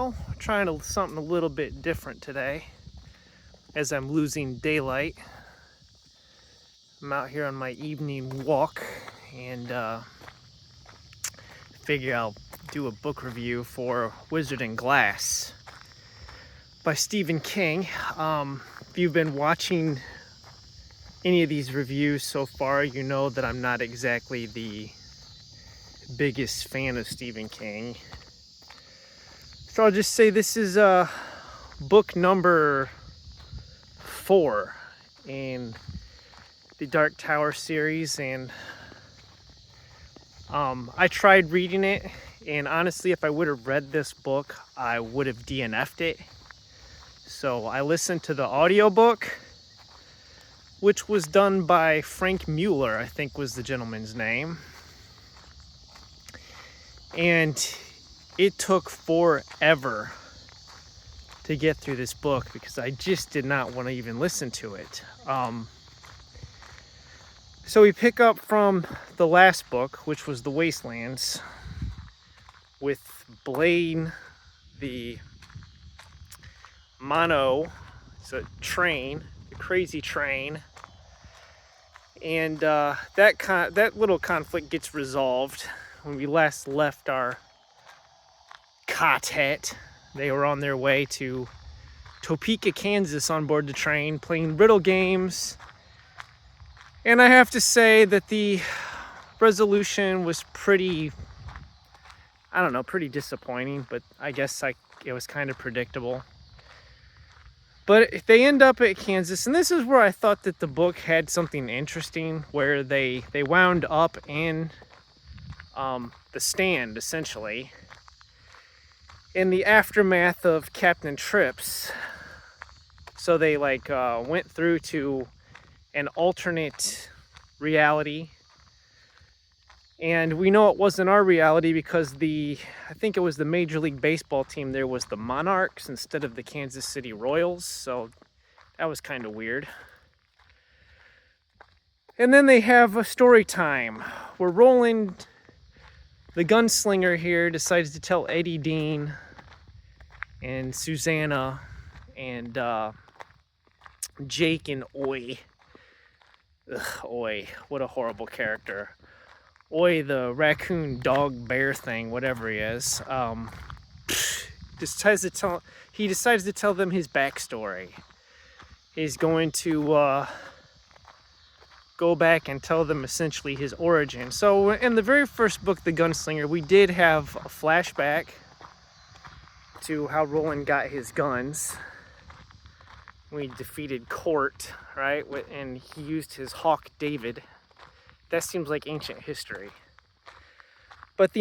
Well, trying to something a little bit different today as I'm losing daylight. I'm out here on my evening walk and figure I'll do a book review for Wizard and Glass by Stephen King. If you've been watching any of these reviews so far, you know that I'm not exactly the biggest fan of Stephen King. So I'll just say this is book number 4 in the Dark Tower series, and I tried reading it, and honestly, if I would have read this book, I would have DNF'd it. So I listened to the audiobook, which was done by Frank Mueller, I think was the gentleman's name. And it took forever to get through this book because I just did not want to even listen to it. So we pick up from the last book, which was The Wastelands, with Blaine, the it's a train, the crazy train, and that little conflict gets resolved when we last left our quartet. They were on their way to Topeka, Kansas on board the train, playing riddle games. And I have to say that the resolution was pretty disappointing, but I guess it was kind of predictable. But they end up at Kansas, and this is where I thought that the book had something interesting, where they wound up in the Stand, essentially, in the aftermath of Captain Trips. So they went through to an alternate reality, and we know it wasn't our reality because I think it was the Major League Baseball team there was the Monarchs instead of the Kansas City Royals, so that was kind of weird. And then they have a story time where Roland, the gunslinger here, decides to tell Eddie Dean and Susanna and Jake and Oi. Oi, what a horrible character. Oi, the raccoon dog bear thing, whatever he is, decides to tell them his backstory. He's going to go back and tell them essentially his origin. So in the very first book, The Gunslinger, we did have a flashback to how Roland got his guns. We defeated Court, right? And he used his Hawk David. That seems like ancient history. But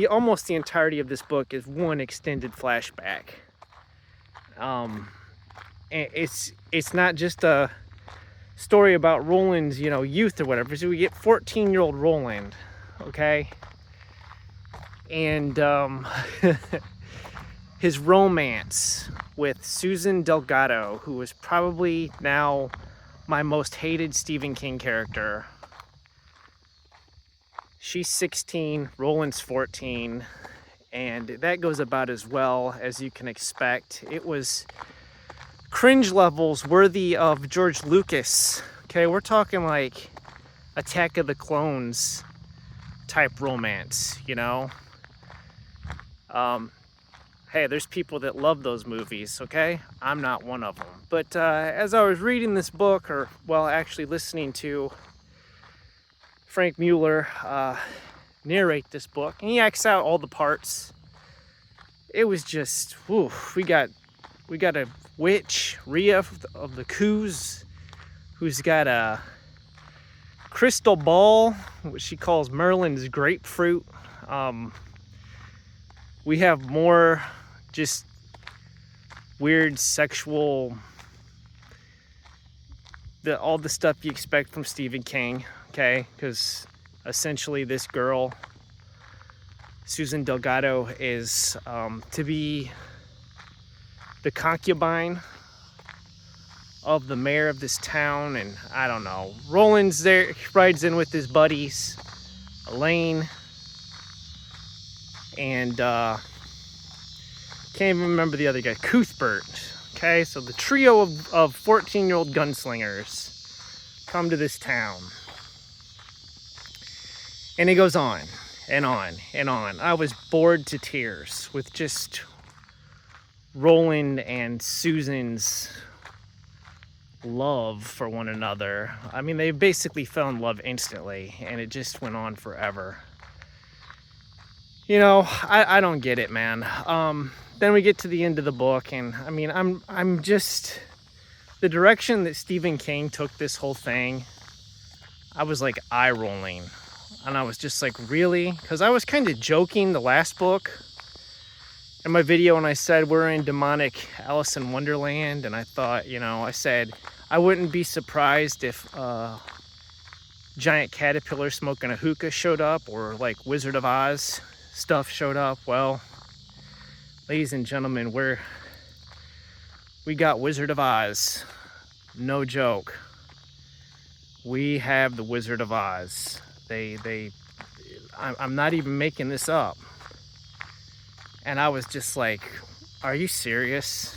almost the entirety of this book is one extended flashback. And it's not just a story about Roland's, youth or whatever. So we get 14-year-old Roland, okay? And his romance with Susan Delgado, who is probably now my most hated Stephen King character. She's 16, Roland's 14, and that goes about as well as you can expect. It was cringe levels worthy of George Lucas. Okay, we're talking like Attack of the Clones type romance, Hey, there's people that love those movies, okay? I'm not one of them. But as I was reading this book, actually listening to Frank Mueller narrate this book, and he acts out all the parts. It was just, we got a witch, Rhea of the Coos, who's got a crystal ball, which she calls Merlin's grapefruit. We have more just weird sexual, all the stuff you expect from Stephen King, okay? Because essentially this girl, Susan Delgado, is to be the concubine of the mayor of this town, and I don't know. Roland's there, he rides in with his buddies, Elaine, and Can't even remember the other guy. Cuthbert. Okay, so the trio of 14-year-old gunslingers come to this town. And it goes on and on and on. I was bored to tears with just Roland and Susan's love for one another. I mean, they basically fell in love instantly, and it just went on forever. You know, I don't get it, man. Then we get to the end of the book, and I mean, I'm just, the direction that Stephen King took this whole thing, I was like eye rolling, and I was just like, really? Because I was kind of joking the last book in my video when I said we're in demonic Alice in Wonderland, and I thought, you know, I said I wouldn't be surprised if giant caterpillar smoking a hookah showed up, or like Wizard of Oz stuff showed up. Well, ladies and gentlemen, we got Wizard of Oz. No joke. We have the Wizard of Oz. I'm not even making this up. And I was just like, are you serious?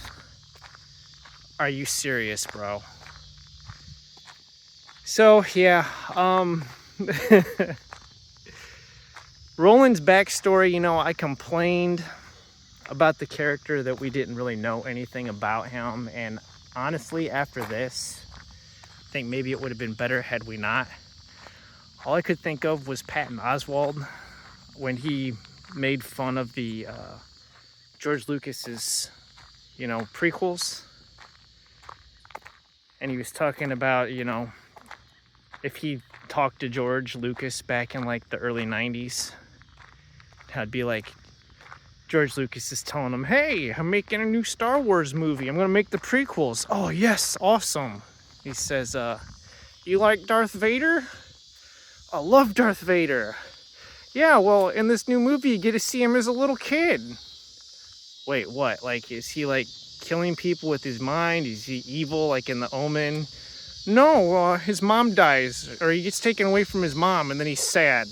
Are you serious, bro? So, yeah, Roland's backstory, you know, I complained about the character that we didn't really know anything about him, and honestly, after this, I think maybe it would have been better had we not. All I could think of was Patton Oswalt when he made fun of the George Lucas's, you know, prequels, and he was talking about, you know, if he talked to George Lucas back in like the early 90s, I'd be like, George Lucas is telling him, hey, I'm making a new Star Wars movie. I'm going to make the prequels. Oh, yes, awesome. He says, you like Darth Vader? I love Darth Vader. Yeah, well, in this new movie, you get to see him as a little kid. Wait, what? Like, is he, like, killing people with his mind? Is he evil, like in The Omen? No, his mom dies, or he gets taken away from his mom, and then he's sad.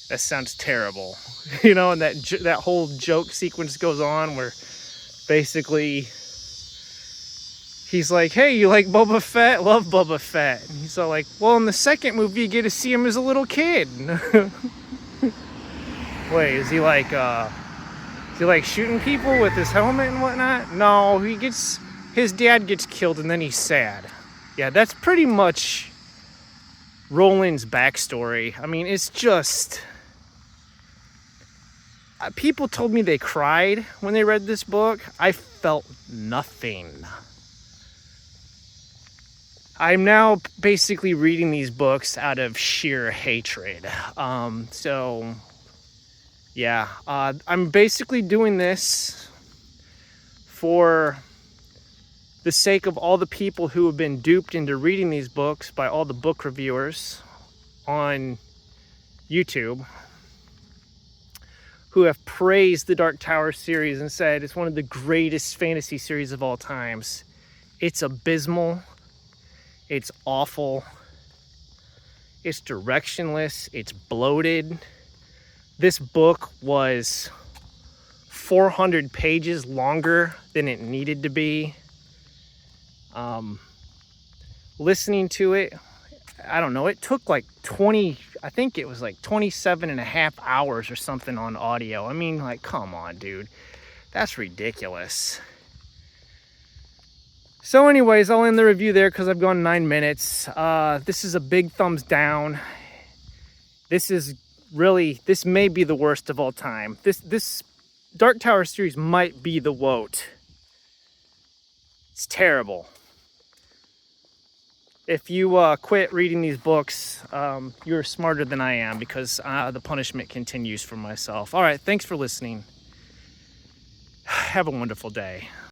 That sounds terrible. You know, and that whole joke sequence goes on where basically he's like, hey, you like Boba Fett? Love Boba Fett. And he's all like, well, in the second movie, you get to see him as a little kid. Wait, is he like shooting people with his helmet and whatnot? No, his dad gets killed and then he's sad. Yeah, that's pretty much Roland's backstory. I mean, it's just, people told me they cried when they read this book. I felt nothing. I'm now basically reading these books out of sheer hatred. So yeah, I'm basically doing this for the sake of all the people who have been duped into reading these books by all the book reviewers on YouTube, who have praised the Dark Tower series and said it's one of the greatest fantasy series of all times. It's abysmal. It's awful. It's directionless. It's bloated. This book was 400 pages longer than it needed to be. Listening to it, I don't know, it took like 27 and a half hours or something on audio. I mean, like, come on, dude. That's ridiculous. So anyways, I'll end the review there because I've gone 9 minutes. This is a big thumbs down. This may be the worst of all time. This Dark Tower series might be the WOT. It's terrible. If you quit reading these books, you're smarter than I am, because the punishment continues for myself. All right, thanks for listening. Have a wonderful day.